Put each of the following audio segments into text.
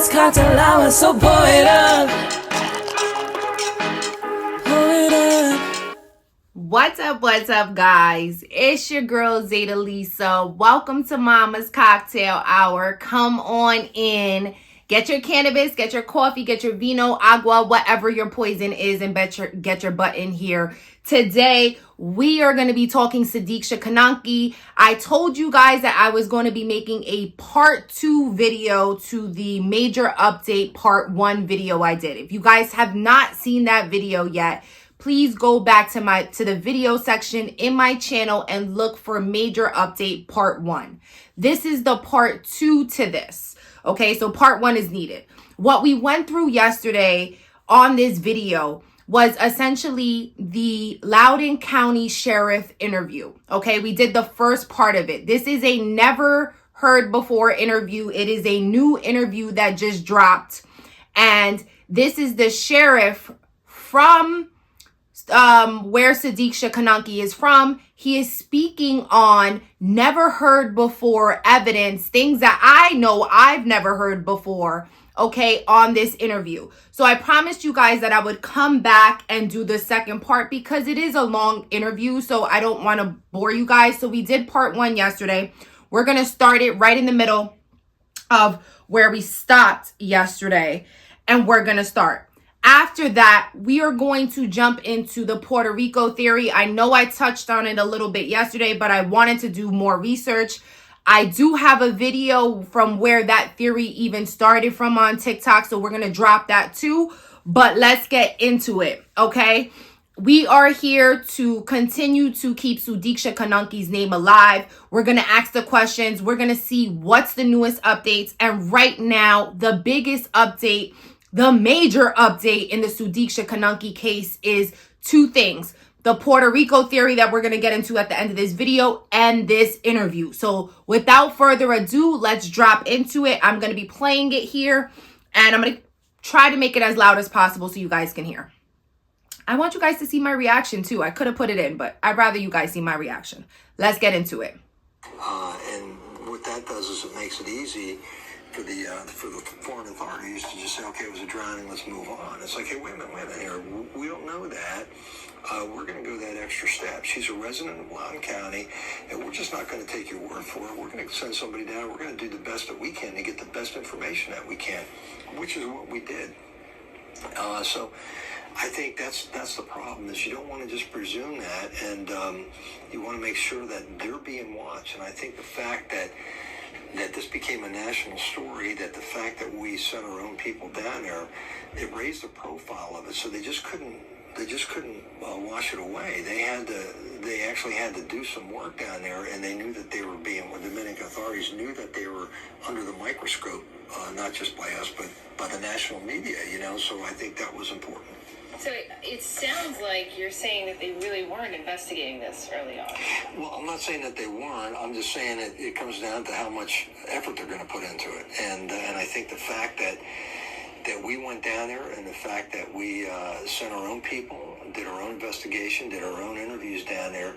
Mama's cocktail hour, so pour it up. Pour it up. What's up, guys? It's your girl, Zaida Lisa. Welcome to Mama's Cocktail Hour. Come on in. Get your cannabis, get your coffee, get your vino, agua, whatever your poison is, and get your butt in here. Today, we are going to be talking Sudiksha Konaki. I told you guys that I was going to be making a part 2 video to the major update part 1 video I did. If you guys have not seen that video yet, please go back to the video section in my channel and look for major update part 1. This is the part 2 to this. Okay, so part 1 is needed. What we went through yesterday on this video was essentially the Loudoun County Sheriff interview. Okay, we did the first part of it. This is a never heard before interview. It is a new interview that just dropped. And this is the sheriff from where Sudiksha Konaki is from. He is speaking on never heard before evidence, things that I know I've never heard before, okay, on this interview. So I promised you guys that I would come back and do the second part because it is a long interview, so I don't want to bore you guys. So we did part 1 yesterday. We're going to start it right in the middle of where we stopped yesterday, and we're going to start. After that, we are going to jump into the Puerto Rico theory. I know I touched on it a little bit yesterday, but I wanted to do more research. I do have a video from where that theory even started from on TikTok, so we're going to drop that too. But let's get into it, okay? We are here to continue to keep Sudiksha Konaki's name alive. We're going to ask the questions. We're going to see what's the newest updates. And right now, the biggest update, the major update in the Sudiksha Konaki case is 2 things. The Puerto Rico theory that we're going to get into at the end of this video and this interview. So without further ado, let's drop into it. I'm going to be playing it here and I'm going to try to make it as loud as possible so you guys can hear. I want you guys to see my reaction too. I could have put it in, but I'd rather you guys see my reaction. Let's get into it. And what that does is it makes it easy for the foreign authorities to just say, okay, it was a drowning, let's move on. It's like, hey, wait a minute here. We don't know that. We're going to go that extra step. She's a resident of Loudoun County, and we're just not going to take your word for it. We're going to send somebody down. We're going to do the best that we can to get the best information that we can, which is what we did. So I think that's the problem, is you don't want to just presume that, and you want to make sure that they're being watched. And I think the fact that this became a national story, that the fact that we sent our own people down there, it raised the profile of it. So they just couldn't wash it away. They actually had to do some work down there, and they knew that they were the Dominican authorities knew that they were under the microscope, not just by us, but by the national media, so I think that was important. So it sounds like you're saying that they really weren't investigating this early on. Well, I'm not saying that they weren't. I'm just saying it comes down to how much effort they're going to put into it. And I think the fact that we went down there, and the fact that we sent our own people, did our own investigation, did our own interviews down there,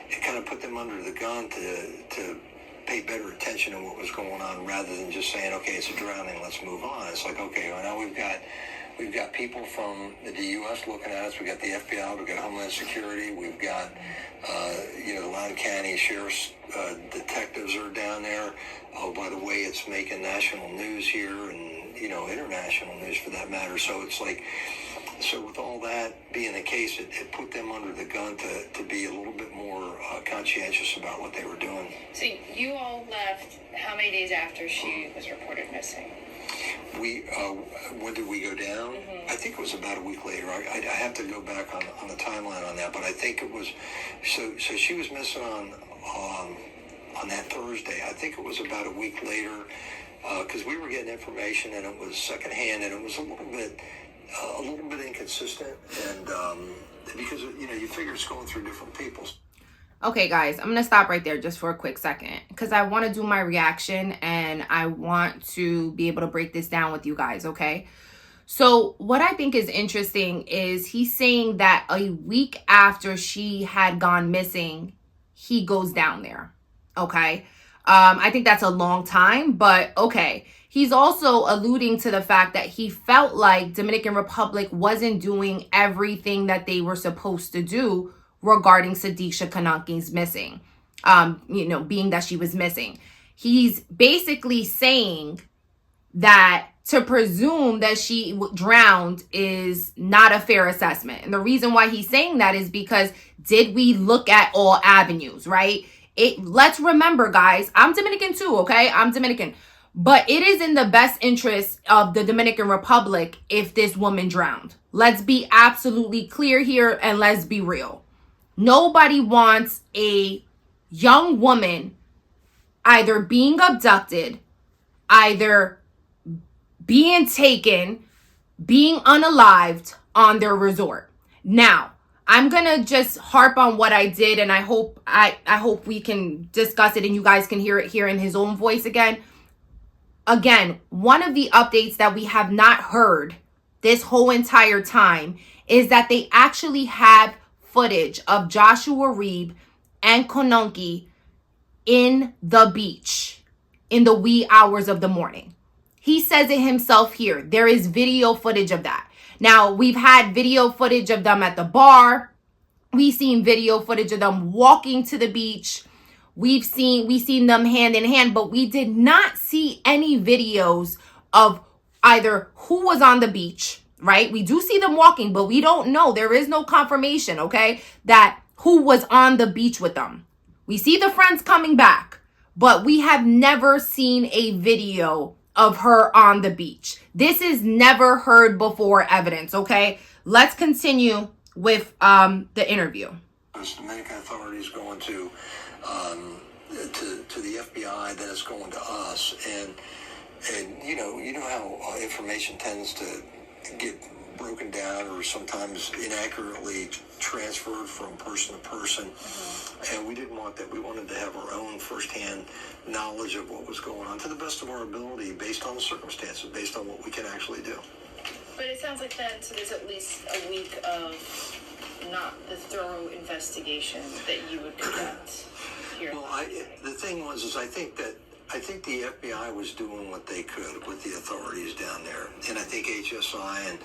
it kind of put them under the gun to pay better attention to what was going on, rather than just saying, okay, it's a drowning, let's move on. It's like, okay, well, now we've got people from the U.S. looking at us. We've got the FBI. We've got Homeland Security. We've got, the Loudoun County Sheriff's detectives are down there. Oh, by the way, it's making national news here and, international news for that matter. So it's like, so with all that being the case, it put them under the gun to be a little bit more conscientious about what they were doing. So you all left how many days after she was reported missing? When did we go down? Mm-hmm. I think it was about a week later. I have to go back on the timeline on that, but I think it was, so she was missing on that Thursday. I think it was about a week later, because we were getting information and it was secondhand, and it was a little bit inconsistent, and because you figure it's going through different people. Okay, guys, I'm going to stop right there just for a quick second because I want to do my reaction and I want to be able to break this down with you guys, okay? So what I think is interesting is he's saying that a week after she had gone missing, he goes down there, okay? I think that's a long time, but okay. He's also alluding to the fact that he felt like Dominican Republic wasn't doing everything that they were supposed to do regarding Sudiksha Konaki's missing, being that she was missing. He's basically saying that to presume that she drowned is not a fair assessment. And the reason why he's saying that is because did we look at all avenues, right? Let's remember, guys, I'm Dominican too, okay? I'm Dominican. But it is in the best interest of the Dominican Republic if this woman drowned. Let's be absolutely clear here and let's be real. Nobody wants a young woman either being abducted, either being taken, being unalived on their resort. Now, I'm going to just harp on what I did, and I hope we can discuss it and you guys can hear it here in his own voice again. Again, one of the updates that we have not heard this whole entire time is that they actually have footage of Joshua Reeb and Konaki in the beach in the wee hours of the morning. He says it himself here. There is video footage of that. Now, we've had video footage of them at the bar. We've seen video footage of them walking to the beach. We've seen them hand in hand, but we did not see any videos of either who was on the beach, right? We do see them walking, but we don't know. There is no confirmation, okay, that who was on the beach with them. We see the friends coming back, but we have never seen a video of her on the beach. This is never heard before evidence, okay? Let's continue with the interview. The Dominican authorities going to the FBI, then it's going to us, and you know how information tends to get broken down or sometimes inaccurately transferred from person to person. And we didn't want that. We wanted to have our own firsthand knowledge of what was going on to the best of our ability based on the circumstances, based on what we can actually do. But it sounds like that, so there's at least a week of not the thorough investigation that you would conduct here. Well, the thing was, I think the FBI was doing what they could with the authorities down there, and I think HSI and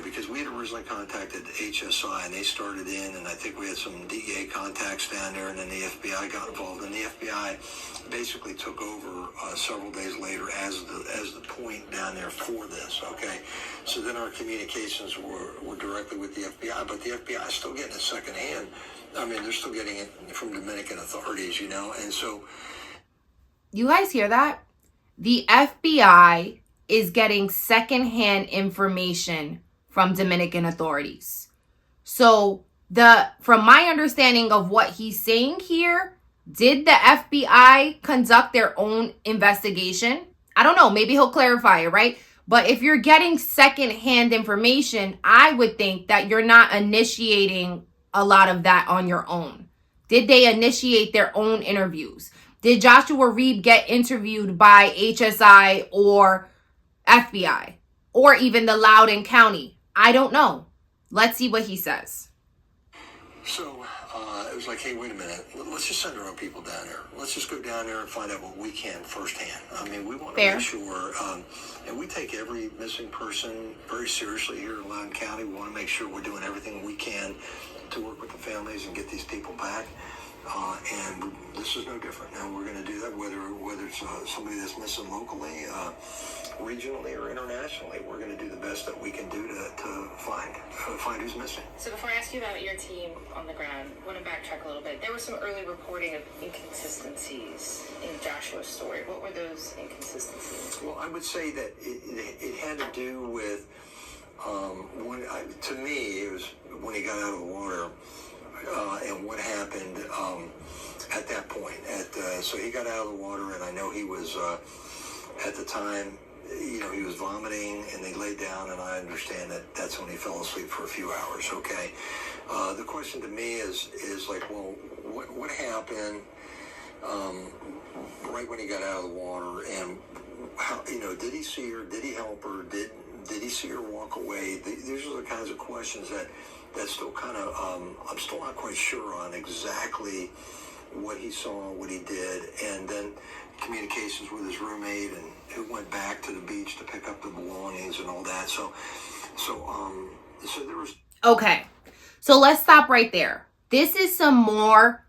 because we had originally contacted HSI and they started in, and I think we had some DEA contacts down there, and then the FBI got involved, and the FBI basically took over several days later as the point down there for this. Okay, so then our communications were directly with the FBI, but the FBI is still getting it secondhand. I mean, they're still getting it from Dominican authorities, and so. You guys hear that? The FBI is getting secondhand information from Dominican authorities. So from my understanding of what he's saying here, did the FBI conduct their own investigation? I don't know. Maybe he'll clarify it, right? But if you're getting secondhand information, I would think that you're not initiating a lot of that on your own. Did they initiate their own interviews? Did Joshua Reeb get interviewed by HSI or FBI or even the Loudoun County? I don't know. Let's see what he says. So it was like, hey, wait a minute. Let's just send our own people down there. Let's just go down there and find out what we can firsthand. I mean, we want to make sure, and we take every missing person very seriously here in Loudoun County. We want to make sure we're doing everything we can to work with the families and get these people back. And this is no different. Now we're going to do that whether it's somebody that's missing locally, regionally, or internationally. We're going to do the best that we can do to find who's missing. So before I ask you about your team on the ground, I want to backtrack a little bit. There was some early reporting of inconsistencies in Joshua's story. What were those inconsistencies? Well, I would say that it had to do with to me it was when he got out of the water. And what happened at that point. So he got out of the water, and I know he was, at the time, he was vomiting, and they laid down, and I understand that that's when he fell asleep for a few hours, okay? The question to me is like, well, what happened right when he got out of the water, and how, did he see her? Did he help her? Did he see her walk away? These are the kinds of questions that's still kind of, I'm still not quite sure on exactly what he saw, what he did, and then communications with his roommate, and who went back to the beach to pick up the belongings and all that. So there was. Okay, so let's stop right there. This is some more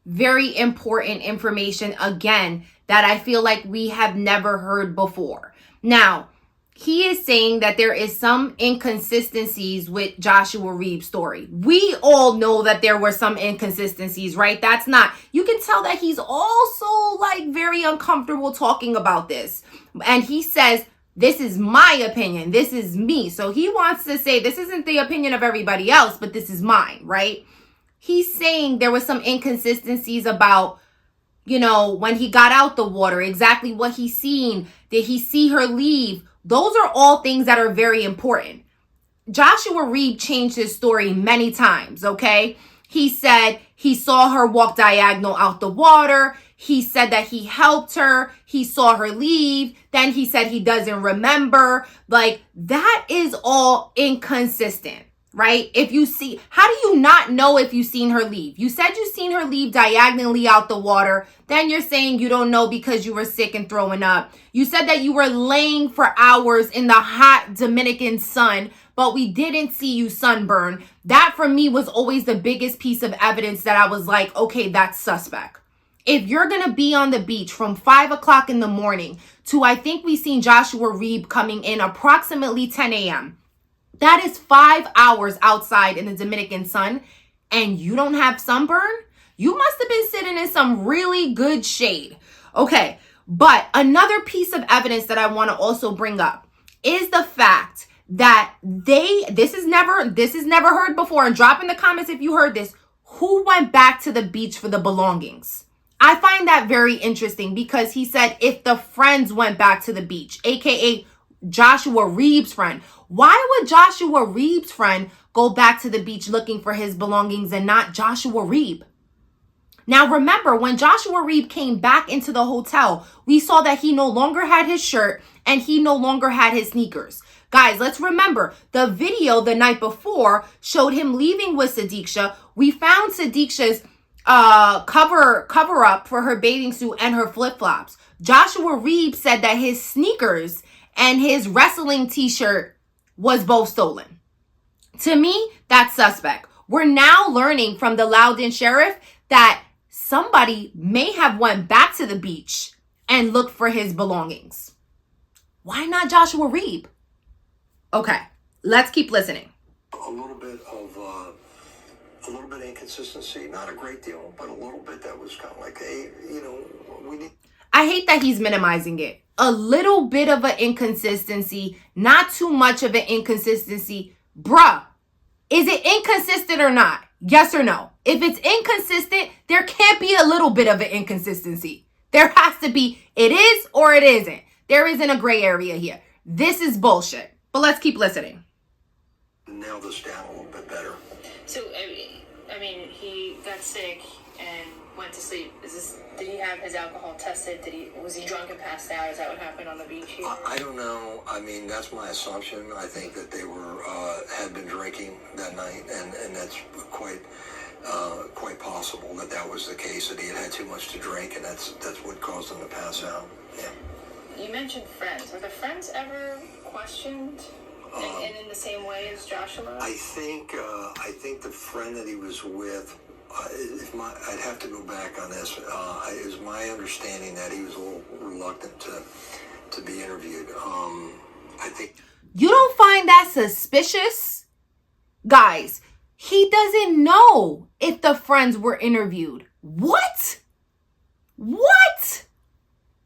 very important information, again, that I feel like we have never heard before. Now, he is saying that there is some inconsistencies with Joshua Reeb's story. We all know that there were some inconsistencies, right? That's not, you can tell that he's also like very uncomfortable talking about this. And he says, this is my opinion. This is me. So he wants to say, this isn't the opinion of everybody else, but this is mine, right? He's saying there was some inconsistencies about, you know, when he got out the water, exactly what he seen. Did he see her leave? Those are all things that are very important. Joshua Reeb changed his story many times, okay? He said he saw her walk diagonal out the water. He said that he helped her. He saw her leave. Then he said he doesn't remember. Like, that is all inconsistent, right? If you see, how do you not know if you've seen her leave? You said you seen her leave diagonally out the water. Then you're saying you don't know because you were sick and throwing up. You said that you were laying for hours in the hot Dominican sun, but we didn't see you sunburn. That for me was always the biggest piece of evidence that I was like, okay, that's suspect. If you're going to be on the beach from 5 o'clock in the morning to, I think we seen Joshua Reeb coming in approximately 10 a.m., that is 5 hours outside in the Dominican sun, and you don't have sunburn? You must have been sitting in some really good shade. Okay, but another piece of evidence that I want to also bring up is the fact that this is never heard before, and drop in the comments if you heard this, who went back to the beach for the belongings. I find that very interesting because he said if the friends went back to the beach, aka Joshua Reeb's friend. Why would Joshua Reeb's friend go back to the beach looking for his belongings and not Joshua Reeb? Now remember, when Joshua Reeb came back into the hotel, we saw that he no longer had his shirt and he no longer had his sneakers. Guys, let's remember, the video the night before showed him leaving with Sudiksha. We found Sudiksha's cover up for her bathing suit and her flip-flops. Joshua Reeb said that his sneakers and his wrestling t-shirt was both stolen. To me, that's suspect. We're now learning from the Loudoun sheriff that somebody may have went back to the beach and looked for his belongings. Why not Joshua Reeb? Okay, let's keep listening. A little bit of inconsistency, not a great deal, but a little bit that was kind of like, hey, you know, we need. I hate that he's minimizing it. A little bit of an inconsistency, not too much of an inconsistency. Bruh, is it inconsistent or not? Yes or no? If it's inconsistent, there can't be a little bit of an inconsistency. There has to be, it is or it isn't. There isn't a gray area here. This is bullshit. But let's keep listening. Nail this down a little bit better. So, I mean, he got sick and went to sleep. Did he have his alcohol tested? Was he drunk and passed out? Is that what happened on the beach here? I don't know. I mean, that's my assumption. I think that they had been drinking that night, and that's quite possible that was the case, that he had too much to drink, and that's what caused him to pass out. Yeah. You mentioned friends. Were the friends ever questioned in the same way as Joshua? I think the friend that he was with, I'd have to go back on this. It was my understanding that he was a little reluctant to be interviewed. I think. You don't find that suspicious? Guys, he doesn't know if the friends were interviewed. What?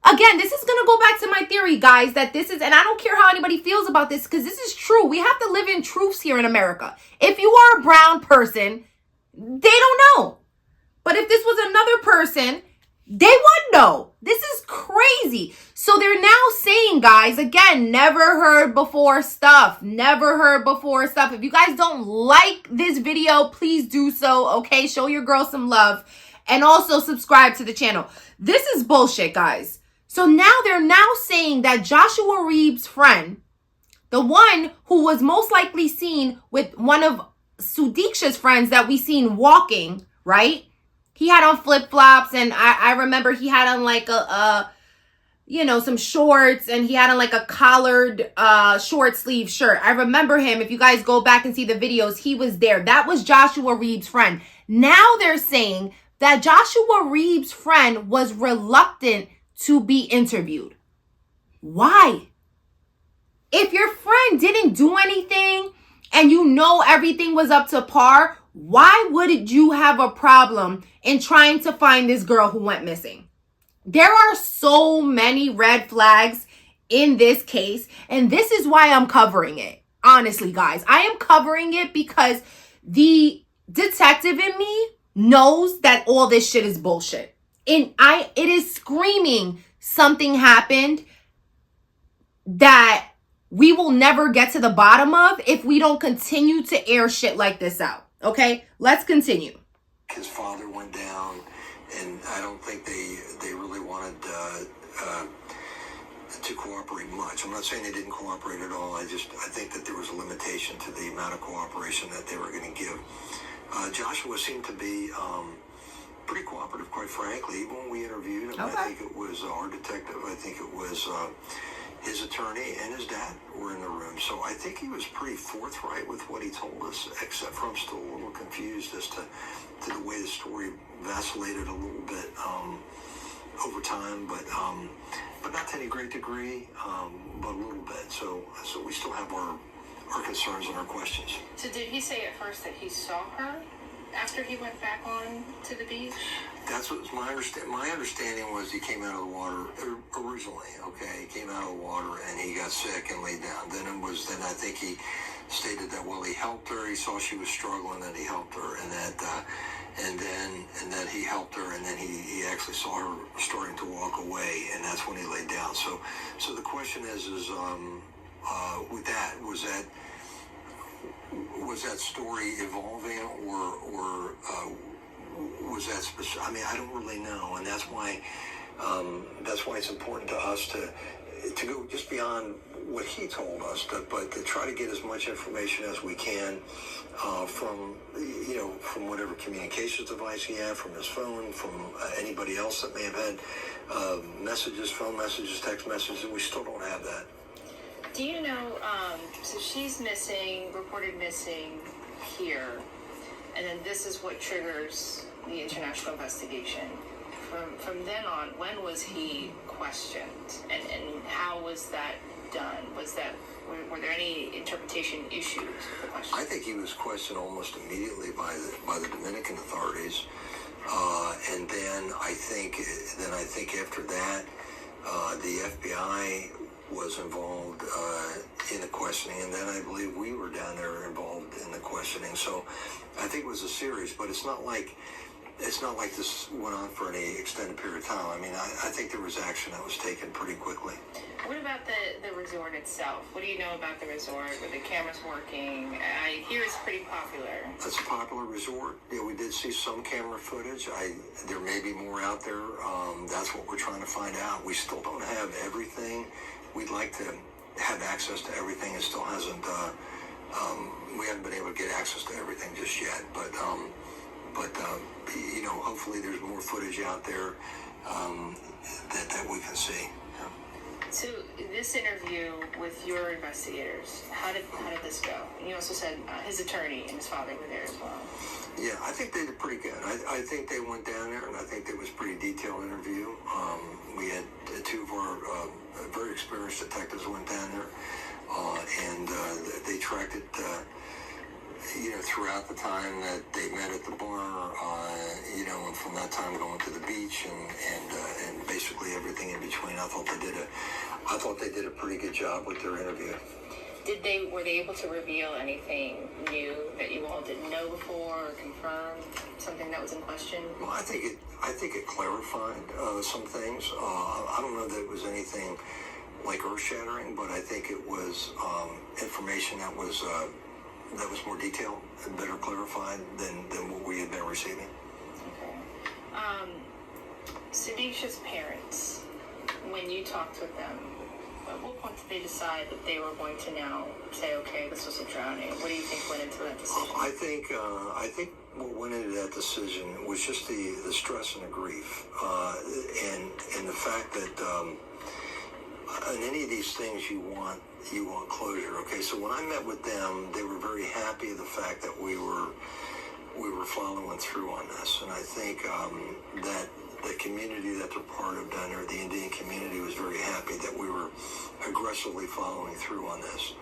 Again, this is going to go back to my theory, guys, that this is, and I don't care how anybody feels about this, because this is true. We have to live in truths here in America. If you are a brown person, they don't know. But if this was another person, they would know. This is crazy. So they're now saying, guys, again, never heard before stuff. Never heard before stuff. If you guys don't like this video, please do so, okay? Show your girl some love. And also subscribe to the channel. This is bullshit, guys. So now they're saying that Joshua Reeb's friend, the one who was most likely seen with one of Sudiksha's friends that we seen walking, right? He had on flip-flops, and I remember he had on like some shorts, and he had on like a collared short sleeve shirt. I remember him. If you guys go back and see the videos, he was there. That was Joshua Reeb's friend. Now they're saying that Joshua Reeb's friend was reluctant to be interviewed. Why? If your friend didn't do anything and you know everything was up to par, why would you have a problem in trying to find this girl who went missing? There are so many red flags in this case, and this is why I'm covering it. Honestly, guys, I am covering it because the detective in me knows that all this shit is bullshit. And it is screaming something happened that we will never get to the bottom of if we don't continue to air shit like this out. Okay, let's continue. His father went down, and I don't think they really wanted to cooperate much. I'm not saying they didn't cooperate at all. I think that there was a limitation to the amount of cooperation that they were going to give. Joshua seemed to be pretty cooperative, quite frankly. Even when we interviewed him, Okay. I think it was our detective. I think it was his attorney and his dad were in the room. So I think he was pretty forthright with what he told us, except for I'm still a little confused as to the way the story vacillated a little bit over time, but not to any great degree, but a little bit. So we still have our concerns and our questions. So did he say at first that he saw her after he went back on to the beach? That's what my understanding. My understanding was he came out of the water originally. Okay, he came out of the water and he got sick and laid down. Then I think he stated that he helped her. He saw she was struggling, that he helped her, and that he helped her, and then he actually saw her starting to walk away, and that's when he laid down. So the question is with that, was that story evolving or was that specific? I mean, I don't really know, and that's why it's important to us to go just beyond what he told us, but to try to get as much information as we can from whatever communications device he had, from his phone, from anybody else that may have had messages, phone messages, text messages. We still don't have that. Do you know, so she's missing, reported missing here, and then this is what triggers the international investigation. From then on, when was he questioned, and how was that done? Were there any interpretation issues with the question? I think he was questioned almost immediately by the Dominican authorities, and then I think after that, the FBI was involved in the questioning, and then I believe we were down there involved in the questioning. So I think it was a series, but it's not like this went on for any extended period of time. I mean, I think there was action that was taken pretty quickly. What about the resort itself? What do you know about the resort? Were the cameras working? I hear it's pretty popular. It's a popular resort. Yeah, we did see some camera footage. There may be more out there. That's what we're trying to find out. We still don't have everything. We'd like to have access to everything. It still hasn't. We haven't been able to get access to everything just yet. But hopefully there's more footage out there that we can see. Yeah. So this interview with your investigators, how did this go? And you also said his attorney and his father were there as well. Yeah, I think they did pretty good. I think they went down there, and I think it was a pretty detailed interview. We had two of our very experienced detectives went down there, and they tracked it, throughout the time that they met at the bar, and from that time going to the beach, and basically everything in between. I thought they did a pretty good job with their interview. Were they able to reveal anything new that you all didn't know before, or confirm something that was in question? Well, I think it clarified some things. I don't know that it was anything like earth-shattering, but I think it was information that was more detailed and better clarified than what we had been receiving. Okay. Sudiksha's parents, when you talked with them, at what point did they decide that they were going to now say, okay, this was a drowning? What do you think went into that decision? I think what went into that decision was just the stress and the grief, and the fact that in any of these things you want closure. Okay, so when I met with them, they were very happy the fact that we were following through on this, and I think that the community that they're part of down there, the Indian community, was very happy that we were aggressively following through on this.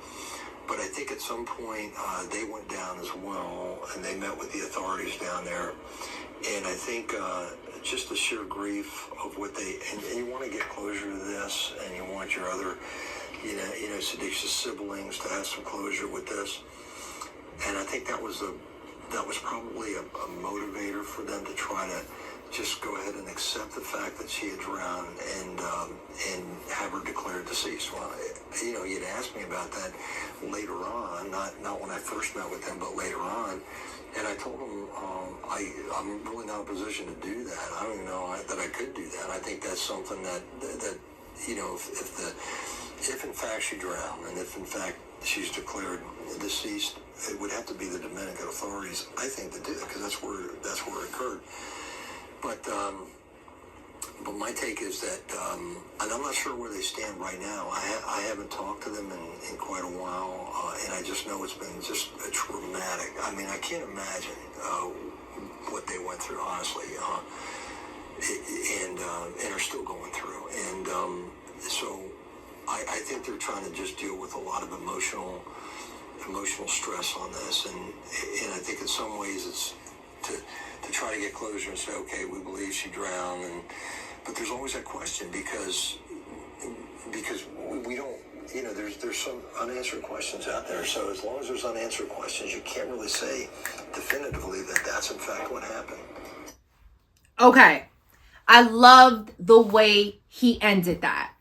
But I think at some point they went down as well, and they met with the authorities down there. And I think just the sheer grief of what they, and you want to get closure to this, and you want your other, Sudiksha's siblings to have some closure with this. And I think that was probably a motivator for them to try to just go ahead and accept the fact that she had drowned and have her declared deceased. Well, you'd asked me about that later on, not when I first met with them, but later on. And I told them I'm really not in a position to do that. I don't even know that I could do that. I think that's something that if in fact she drowned and if in fact she's declared deceased, it would have to be the Dominican authorities, I think, to do it, because that's where it occurred. But my take is that, and I'm not sure where they stand right now. I haven't talked to them in quite a while, and I just know it's been just a traumatic. I mean, I can't imagine what they went through, honestly, and are still going through. And so I think they're trying to just deal with a lot of emotional stress on this, and I think in some ways it's to try to get closure and say, okay, we believe she drowned, but there's always that question because we don't, there's some unanswered questions out there. So as long as there's unanswered questions, you can't really say definitively that that's in fact what happened. Okay, I loved the way he ended that,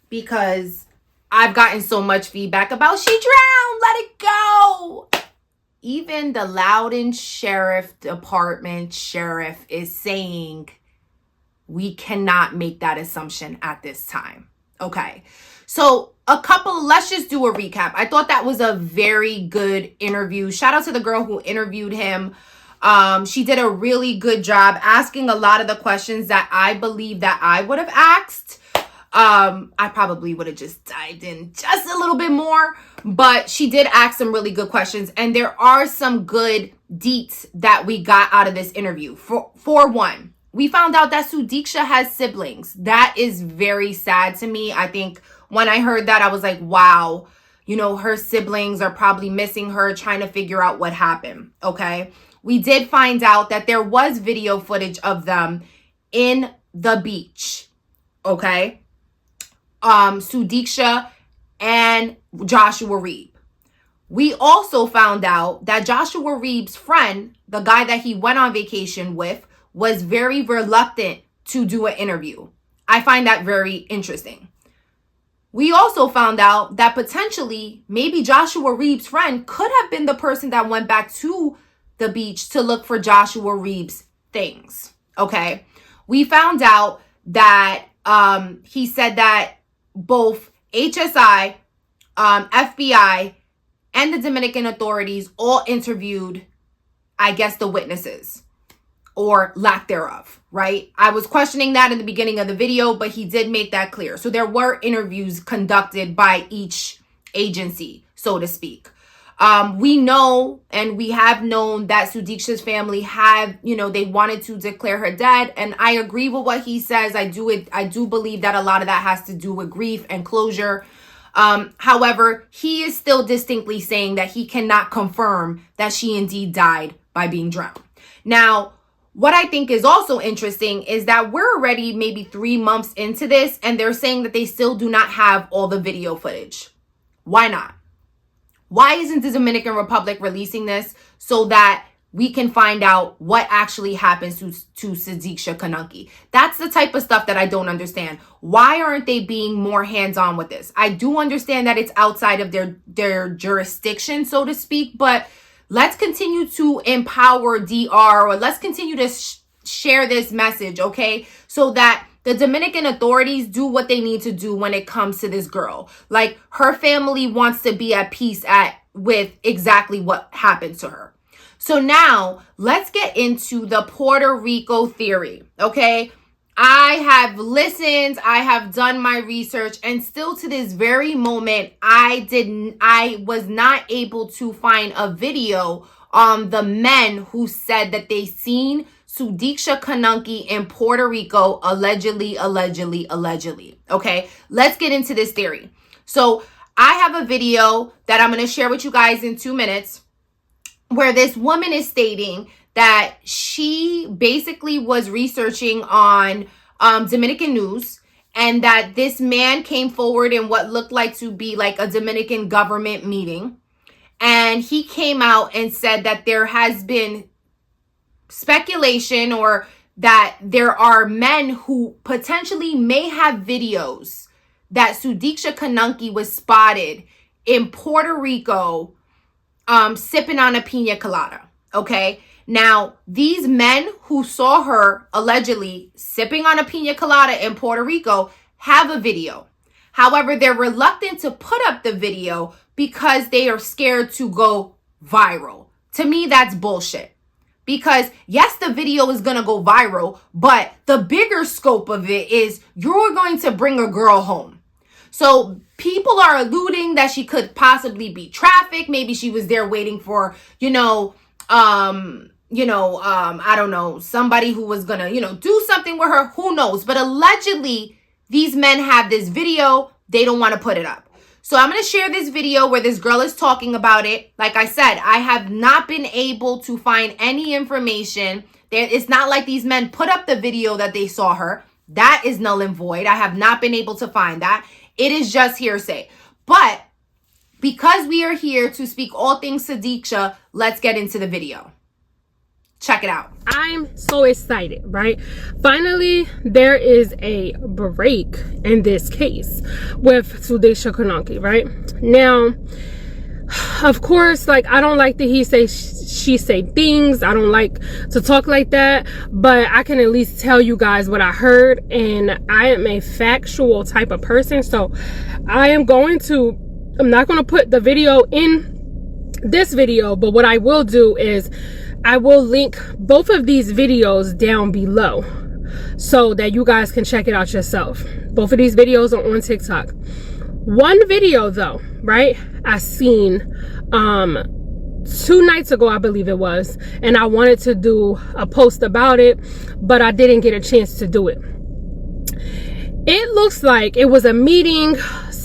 because I've gotten so much feedback about she drowned, let it go. Even the Loudoun Sheriff Department sheriff is saying we cannot make that assumption at this time. Okay, so let's just do a recap. I thought that was a very good interview. Shout out to the girl who interviewed him. She did a really good job asking a lot of the questions that I believe that I would have asked. I probably would have just dived in just a little bit more, but she did ask some really good questions, and there are some good deets that we got out of this interview. For one, we found out that Sudiksha has siblings. That is very sad to me. I think when I heard that, I was like, wow, her siblings are probably missing her, trying to figure out what happened. Okay. We did find out that there was video footage of them in the beach. Okay. Sudiksha and Joshua Reeb. We also found out that Joshua Reeb's friend, the guy that he went on vacation with, was very reluctant to do an interview. I find that very interesting. We also found out that potentially maybe Joshua Reeb's friend could have been the person that went back to the beach to look for Joshua Reeb's things. Okay. We found out that he said that both HSI, FBI, and the Dominican authorities all interviewed, I guess, the witnesses, or lack thereof, right? I was questioning that in the beginning of the video, but he did make that clear. So there were interviews conducted by each agency, so to speak. We know, and we have known, that Sudiksha's family have, they wanted to declare her dead. And I agree with what he says. I do believe that a lot of that has to do with grief and closure. However, he is still distinctly saying that he cannot confirm that she indeed died by being drowned. Now, what I think is also interesting is that we're already maybe 3 months into this, and they're saying that they still do not have all the video footage. Why not? Why isn't the Dominican Republic releasing this so that we can find out what actually happens to Sudiksha Konaki? That's the type of stuff that I don't understand. Why aren't they being more hands-on with this? I do understand that it's outside of their jurisdiction, so to speak, but let's continue to empower DR, or let's continue to share this message, okay? So that the Dominican authorities do what they need to do when it comes to this girl. Like, her family wants to be at peace with exactly what happened to her. So now let's get into the Puerto Rico theory, okay? I have listened, I have done my research, and still to this very moment, I was not able to find a video on the men who said that they seen Sudiksha Konaki in Puerto Rico, allegedly. Okay, let's get into this theory. So I have a video that I'm going to share with you guys in 2 minutes where this woman is stating that she basically was researching on Dominican news, and that this man came forward in what looked like to be like a Dominican government meeting. And he came out and said that there has been speculation, or that there are men who potentially may have videos that Sudiksha Konaki was spotted in Puerto Rico sipping on a pina colada. Okay. Now, these men who saw her allegedly sipping on a pina colada in Puerto Rico have a video. However, they're reluctant to put up the video because they are scared to go viral. To me, that's bullshit. Because yes, the video is going to go viral, but the bigger scope of it is you're going to bring a girl home. So people are alluding that she could possibly be trafficked. Maybe she was there waiting for, I don't know, somebody who was going to, do something with her. Who knows? But allegedly, these men have this video. They don't want to put it up. So I'm going to share this video where this girl is talking about it. Like I said, I have not been able to find any information. It's not like these men put up the video that they saw her. That is null and void. I have not been able to find that. It is just hearsay. But because we are here to speak all things Sudiksha, let's get into the video. Check it out. I'm so excited, right? Finally, there is a break in this case with Sudiksha Konaki, right? Now, of course, like, I don't like the he say, she say things. I don't like to talk like that, but I can at least tell you guys what I heard, and I am a factual type of person. So I'm not going to put the video in this video, but what I will do is I will link both of these videos down below so that you guys can check it out yourself. Both of these videos are on TikTok. One video though, right, I seen 2 nights ago, I believe it was, and I wanted to do a post about it, but I didn't get a chance to do it. It looks like it was a meeting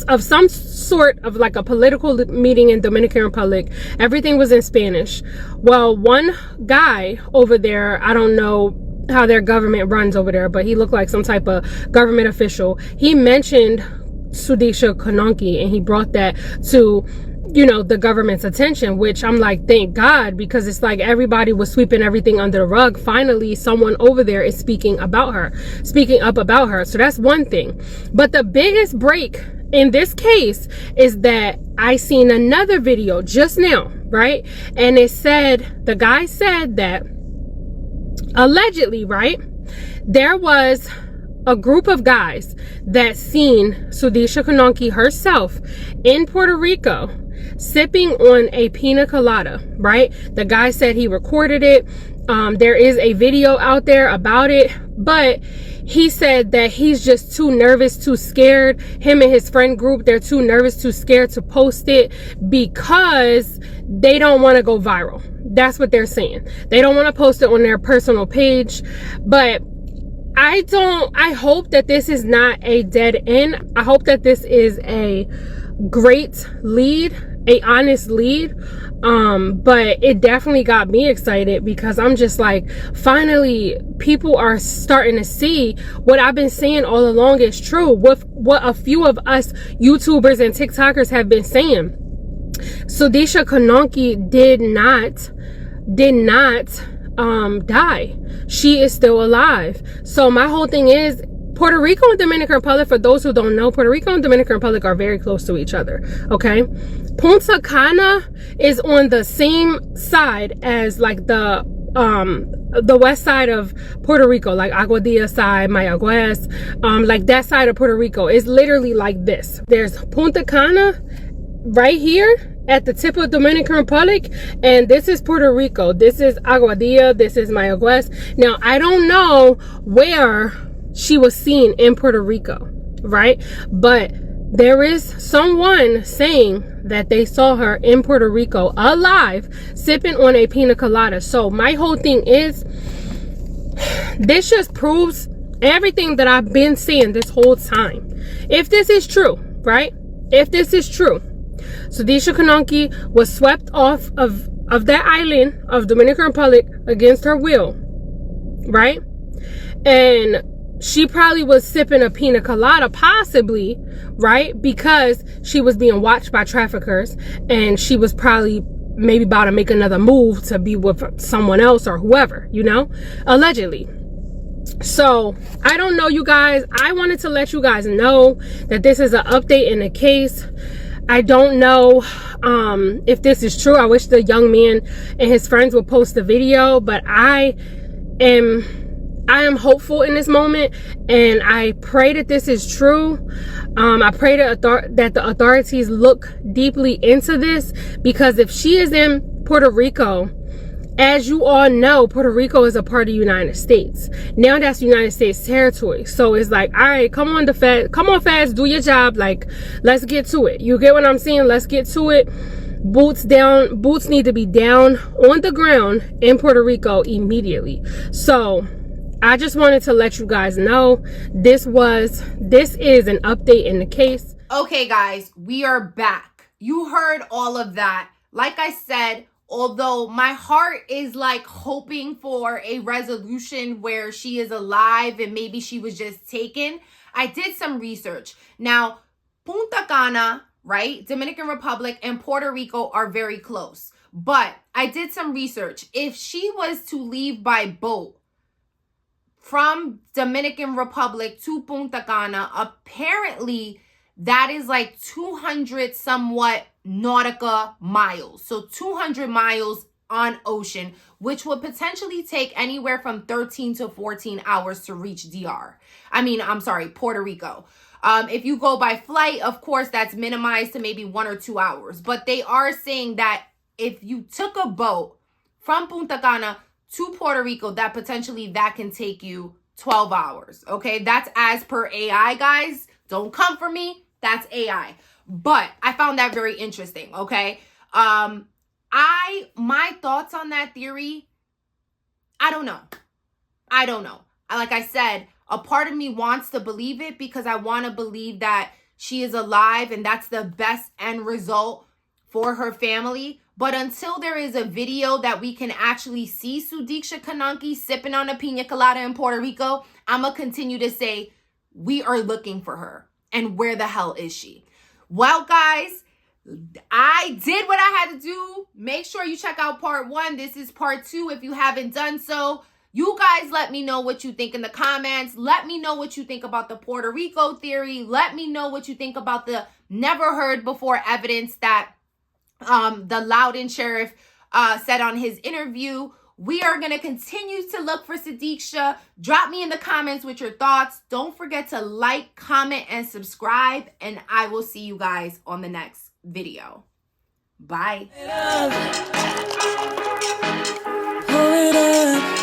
of some sort of like a political meeting in Dominican Republic. Everything was in Spanish. Well, one guy over there, I don't know how their government runs over there, but he looked like some type of government official. He mentioned Sudiksha Konaki, and he brought that to the government's attention, which I'm like, thank God, because it's like everybody was sweeping everything under the rug. Finally, someone over there is speaking up about her. So that's one thing. But the biggest break in this case is that I seen another video just now, right? And the guy said that allegedly, right, there was a group of guys that seen Sudiksha Konaki herself in Puerto Rico sipping on a pina colada, right? The guy said he recorded it. There is a video out there about it, but he said that he's just too nervous, too scared. Him and his friend group, they're too nervous, too scared to post it because they don't want to go viral. That's what they're saying. They don't want to post it on their personal page. But I hope that this is not a dead end. I hope that this is a great lead, a honest lead. But it definitely got me excited because I'm just like, finally, people are starting to see what I've been saying all along is true. With what a few of us YouTubers and TikTokers have been saying. Sudiksha Konaki did not die. She is still alive. So my whole thing is, Puerto Rico and Dominican Republic, for those who don't know, Puerto Rico and Dominican Republic are very close to each other, okay? Punta Cana is on the same side as like the west side of Puerto Rico, like Aguadilla side, Mayagüez, like that side of Puerto Rico is literally like this. There's Punta Cana right here, at the tip of Dominican Republic, and this is Puerto Rico. This is Aguadilla. This is Mayagüez. Now, I don't know where she was seen in Puerto Rico, right? But there is someone saying that they saw her in Puerto Rico alive, sipping on a pina colada. So my whole thing is, this just proves everything that I've been saying this whole time. If this is true, right? If this is true, Sudiksha Konaki was swept off of that island of Dominican Republic against her will, right? And she probably was sipping a pina colada, possibly, right? Because she was being watched by traffickers, and she was probably maybe about to make another move to be with someone else or whoever, you know, allegedly. So I don't know, you guys. I wanted to let you guys know that this is an update in the case. I don't know if this is true. I wish the young man and his friends would post the video, but I am hopeful in this moment, and I pray that this is true. I pray that the authorities look deeply into this, because if she is in Puerto Rico, as you all know, Puerto Rico is a part of the United States. Now that's United States territory. So it's like, all right, come on, feds, do your job. Like, let's get to it. You get what I'm saying? Let's get to it. Boots need to be down on the ground in Puerto Rico immediately. So I just wanted to let you guys know this is an update in the case. Okay, guys, we are back. You heard all of that. Like I said, although my heart is like hoping for a resolution where she is alive and maybe she was just taken, I did some research. Now, Punta Cana, right, Dominican Republic and Puerto Rico are very close. But I did some research. If she was to leave by boat from Dominican Republic to Punta Cana, apparently that is like 200 somewhat nautica miles. So 200 miles on ocean, which would potentially take anywhere from 13 to 14 hours to reach Puerto Rico. If you go by flight, of course, that's minimized to maybe 1 or 2 hours. But they are saying that if you took a boat from Punta Cana to Puerto Rico, that potentially that can take you 12 hours. Okay, that's as per AI, guys. Don't come for me. That's AI. But I found that very interesting, okay? My thoughts on that theory, I don't know. Like I said, a part of me wants to believe it because I want to believe that she is alive and that's the best end result for her family. But until there is a video that we can actually see Sudiksha Konaki sipping on a pina colada in Puerto Rico, I'm going to continue to say we are looking for her. And where the hell is she? Well, guys, I did what I had to do. Make sure you check out part 1. This is part 2 if you haven't done so. You guys let me know what you think in the comments. Let me know what you think about the Puerto Rico theory. Let me know what you think about the never heard before evidence that the Loudoun sheriff said on his interview. We are going to continue to look for Sudiksha. Drop me in the comments with your thoughts. Don't forget to like, comment, and subscribe. And I will see you guys on the next video. Bye. Pull it up.